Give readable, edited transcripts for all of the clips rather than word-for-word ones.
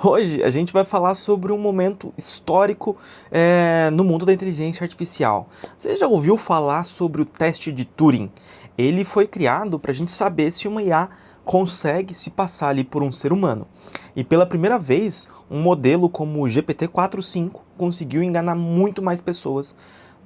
Hoje a gente vai falar sobre um momento histórico no mundo da inteligência artificial. Você já ouviu falar sobre o teste de Turing? Ele foi criado para a gente saber se uma IA consegue se passar ali por um ser humano. E pela primeira vez, um modelo como o GPT-4.5 conseguiu enganar muito mais pessoas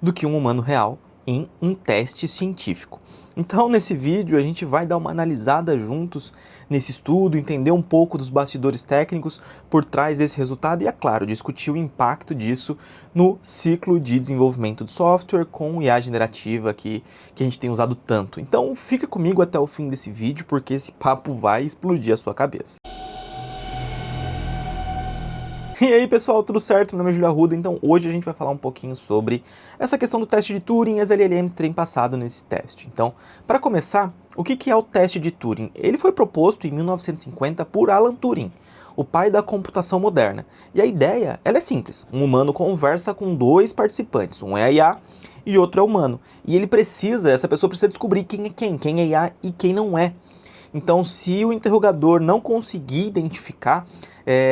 do que um humano real em um teste científico. Então, nesse vídeo, a gente vai dar uma analisada juntos nesse estudo, entender um pouco dos bastidores técnicos por trás desse resultado e, é claro, discutir o impacto disso no ciclo de desenvolvimento do software com IA generativa que a gente tem usado tanto. Então, fica comigo até o fim desse vídeo, porque esse papo vai explodir a sua cabeça. E aí pessoal, tudo certo? Meu nome é Júlio Arruda, então hoje a gente vai falar um pouquinho sobre essa questão do teste de Turing e as LLMs terem passado nesse teste. Então, para começar, o que é o teste de Turing? Ele foi proposto em 1950 por Alan Turing, o pai da computação moderna. E a ideia, ela é simples, um humano conversa com dois participantes, um é a IA e outro é humano. E essa pessoa precisa descobrir quem é IA e quem não é. Então, se o interrogador não conseguir identificar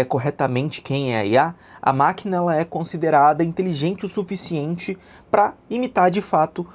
corretamente quem é a IA, a máquina ela é considerada inteligente o suficiente para imitar de fato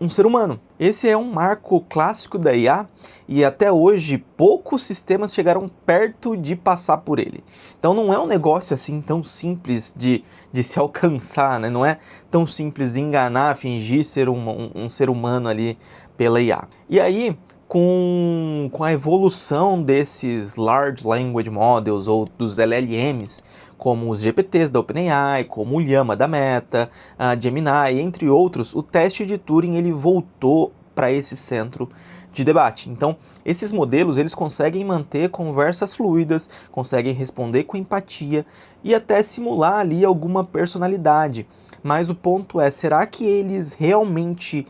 um ser humano. Esse é um marco clássico da IA e até hoje poucos sistemas chegaram perto de passar por ele. Então não é um negócio assim tão simples de se alcançar, né? Não é tão simples enganar, fingir ser um ser humano ali pela IA. E aí, com a evolução desses Large Language Models ou dos LLMs, como os GPTs da OpenAI, como o Llama da Meta, a Gemini, entre outros, o teste de Turing ele voltou para esse centro de debate. Então, esses modelos eles conseguem manter conversas fluidas, conseguem responder com empatia e até simular ali alguma personalidade. Mas o ponto é, será que eles realmente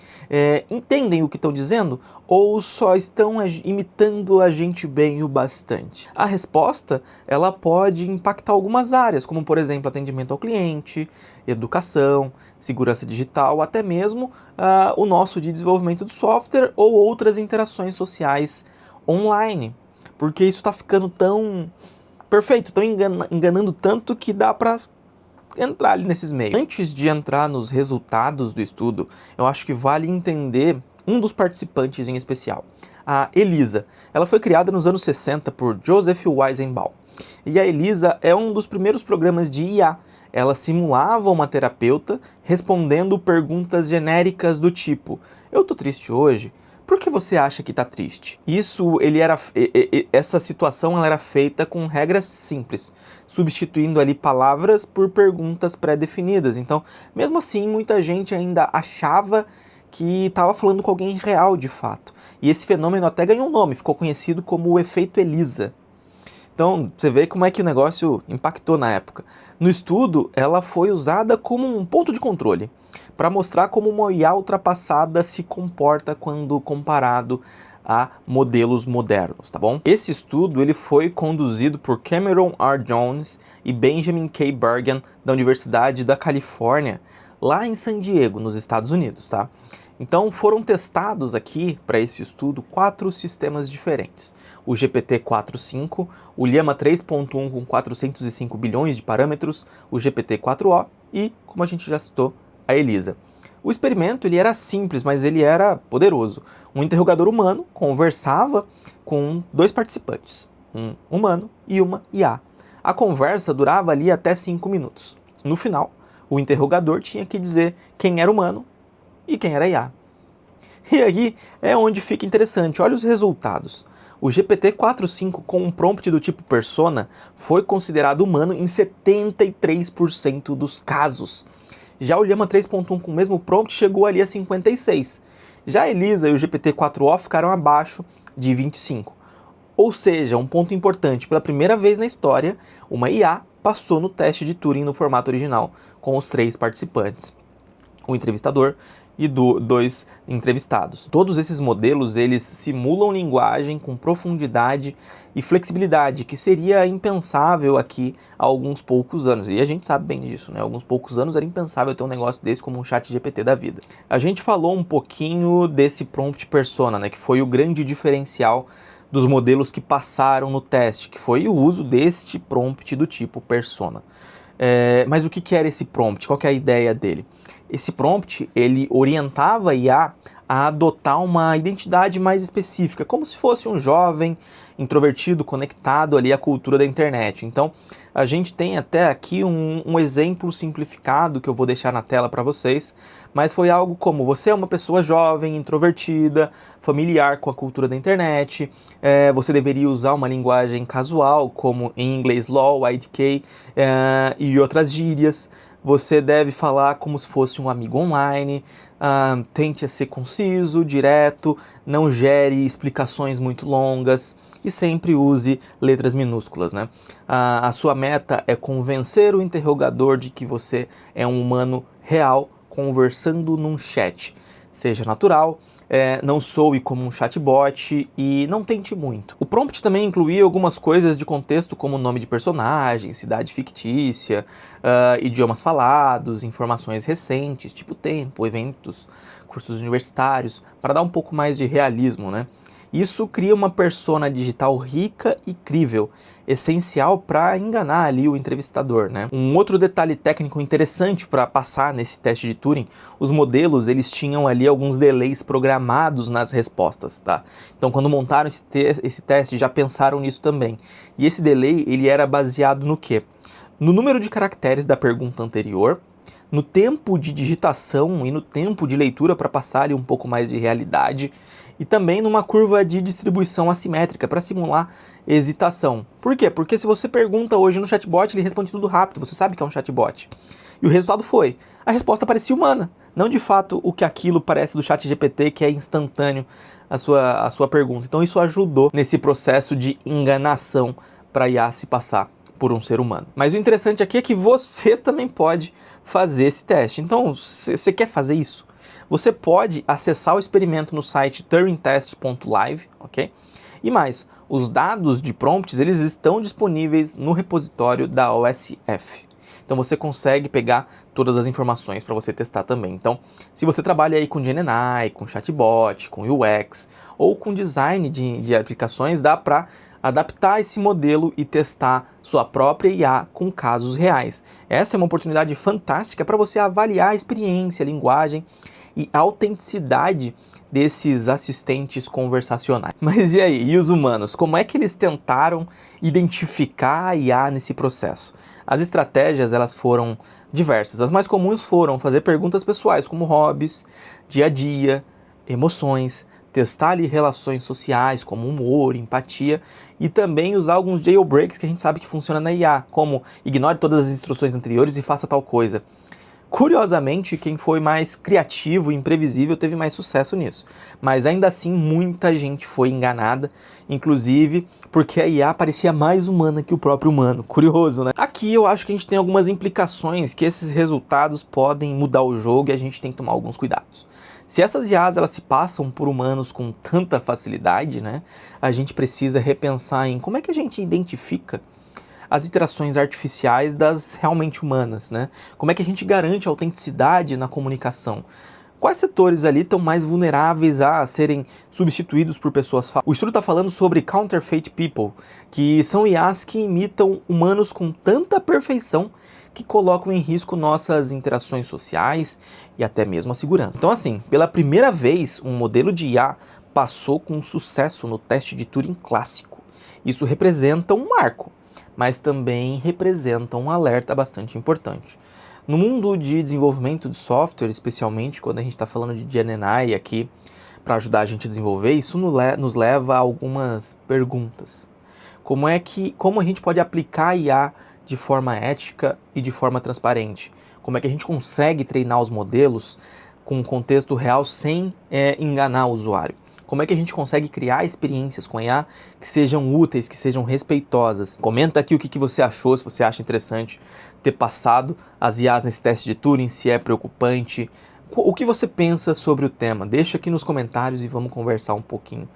entendem o que estão dizendo? Ou só estão imitando a gente bem o bastante? A resposta, ela pode impactar algumas áreas, como por exemplo, atendimento ao cliente, educação, segurança digital, até mesmo o nosso de desenvolvimento do software ou outras interações sociais online. Porque isso está ficando tão perfeito, tão enganando tanto que dá para entrar ali nesses meios. Antes de entrar nos resultados do estudo, eu acho que vale entender um dos participantes em especial, a ELISA. Ela foi criada nos anos 60 por Joseph Weizenbaum. E a ELISA é um dos primeiros programas de IA. Ela simulava uma terapeuta respondendo perguntas genéricas do tipo: eu tô triste hoje? Por que você acha que está triste? Essa situação ela era feita com regras simples, substituindo ali palavras por perguntas pré-definidas. Então, mesmo assim, muita gente ainda achava que estava falando com alguém real de fato. E esse fenômeno até ganhou um nome, ficou conhecido como o efeito ELISA. Então, você vê como é que o negócio impactou na época. No estudo, ela foi usada como um ponto de controle, para mostrar como uma IA ultrapassada se comporta quando comparado a modelos modernos, tá bom? Esse estudo ele foi conduzido por Cameron R. Jones e Benjamin K. Bergen, da Universidade da Califórnia, lá em San Diego, nos Estados Unidos, tá? Então foram testados aqui, para esse estudo, 4 sistemas diferentes. O GPT-4.5, o Llama 3.1 com 405 bilhões de parâmetros, o GPT-4o e, como a gente já citou, a ELISA. O experimento ele era simples, mas ele era poderoso. Um interrogador humano conversava com 2 participantes, um humano e uma IA. A conversa durava ali até 5 minutos. No final, o interrogador tinha que dizer quem era humano e quem era IA. E aí é onde fica interessante, olha os resultados. O GPT-4.5 com um prompt do tipo persona foi considerado humano em 73% dos casos. Já o Llama 3.1 com o mesmo prompt chegou ali a 56%. Já a ELISA e o GPT-4o ficaram abaixo de 25%. Ou seja, um ponto importante, pela primeira vez na história, uma IA passou no teste de Turing no formato original com os 3 participantes, o entrevistador e 2 entrevistados. Todos esses modelos eles simulam linguagem com profundidade e flexibilidade, que seria impensável aqui há alguns poucos anos. E a gente sabe bem disso, né? Há alguns poucos anos era impensável ter um negócio desse como um ChatGPT da vida. A gente falou um pouquinho desse prompt persona, né? Que foi o grande diferencial dos modelos que passaram no teste, que foi o uso deste prompt do tipo persona. Mas o que era esse prompt? Qual que é a ideia dele? Esse prompt, ele orientava a IA a adotar uma identidade mais específica, como se fosse um jovem introvertido, conectado ali à cultura da internet. Então, a gente tem até aqui um exemplo simplificado que eu vou deixar na tela para vocês, mas foi algo como: você é uma pessoa jovem, introvertida, familiar com a cultura da internet, você deveria usar uma linguagem casual, como em inglês LOL, IDK e outras gírias. Você deve falar como se fosse um amigo online, tente ser conciso, direto, não gere explicações muito longas e sempre use letras minúsculas, né? A sua meta é convencer o interrogador de que você é um humano real conversando num chat. Seja natural, não soe como um chatbot e não tente muito. O prompt também incluía algumas coisas de contexto, como nome de personagem, cidade fictícia, idiomas falados, informações recentes, tipo tempo, eventos, cursos universitários, para dar um pouco mais de realismo, né? Isso cria uma persona digital rica e crível, essencial para enganar ali o entrevistador, né? Um outro detalhe técnico interessante para passar nesse teste de Turing: os modelos, eles tinham ali alguns delays programados nas respostas, tá? Então, quando montaram esse teste, já pensaram nisso também. E esse delay, ele era baseado no quê? No número de caracteres da pergunta anterior, no tempo de digitação e no tempo de leitura para passar ali um pouco mais de realidade, e também numa curva de distribuição assimétrica para simular hesitação. Por quê? Porque se você pergunta hoje no chatbot, ele responde tudo rápido, você sabe que é um chatbot. E o resultado foi: a resposta parecia humana, não de fato o que aquilo parece do ChatGPT, que é instantâneo a sua pergunta. Então isso ajudou nesse processo de enganação para a IA se passar por um ser humano. Mas o interessante aqui é que você também pode fazer esse teste. Então, se você quer fazer isso, você pode acessar o experimento no site turingtest.live, ok? E mais, os dados de prompts, eles estão disponíveis no repositório da OSF. Então você consegue pegar todas as informações para você testar também. Então, se você trabalha aí com GenAI, com chatbot, com UX ou com design de aplicações, dá para adaptar esse modelo e testar sua própria IA com casos reais. Essa é uma oportunidade fantástica para você avaliar a experiência, a linguagem e a autenticidade desses assistentes conversacionais. Mas e aí, e os humanos? Como é que eles tentaram identificar a IA nesse processo? As estratégias, elas foram diversas. As mais comuns foram fazer perguntas pessoais, como hobbies, dia a dia, emoções, testar ali relações sociais, como humor, empatia, e também usar alguns jailbreaks que a gente sabe que funciona na IA, como ignore todas as instruções anteriores e faça tal coisa. Curiosamente, quem foi mais criativo e imprevisível teve mais sucesso nisso. Mas ainda assim, muita gente foi enganada, inclusive porque a IA parecia mais humana que o próprio humano. Curioso, né? Aqui eu acho que a gente tem algumas implicações que esses resultados podem mudar o jogo e a gente tem que tomar alguns cuidados. Se essas IAs elas se passam por humanos com tanta facilidade, né, a gente precisa repensar em como é que a gente identifica as interações artificiais das realmente humanas, né? Como é que a gente garante a autenticidade na comunicação? Quais setores ali estão mais vulneráveis a serem substituídos por pessoas falsas? O estudo está falando sobre counterfeit people, que são IAs que imitam humanos com tanta perfeição que colocam em risco nossas interações sociais e até mesmo a segurança. Então, assim, pela primeira vez, um modelo de IA passou com sucesso no teste de Turing clássico. Isso representa um marco, mas também representa um alerta bastante importante. No mundo de desenvolvimento de software, especialmente quando a gente está falando de GenAI aqui, para ajudar a gente a desenvolver, isso nos leva a algumas perguntas. Como a gente pode aplicar a IA de forma ética e de forma transparente? Como é que a gente consegue treinar os modelos com um contexto real sem enganar o usuário? Como é que a gente consegue criar experiências com a IA que sejam úteis, que sejam respeitosas? Comenta aqui o que você achou, se você acha interessante ter passado as IAs nesse teste de Turing, se é preocupante. O que você pensa sobre o tema? Deixa aqui nos comentários e vamos conversar um pouquinho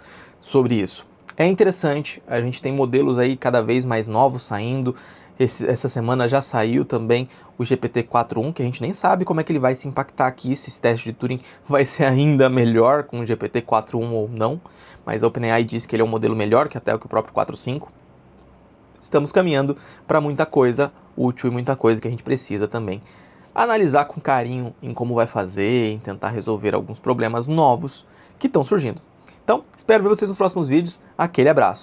sobre isso. É interessante, a gente tem modelos aí cada vez mais novos saindo, Essa semana já saiu também o GPT-4.1, que a gente nem sabe como é que ele vai se impactar aqui, se esse teste de Turing vai ser ainda melhor com o GPT-4.1 ou não, mas a OpenAI diz que ele é um modelo melhor que até o que o próprio 4.5. Estamos caminhando para muita coisa útil e muita coisa que a gente precisa também analisar com carinho em como vai fazer, em tentar resolver alguns problemas novos que estão surgindo. Então, espero ver vocês nos próximos vídeos. Aquele abraço!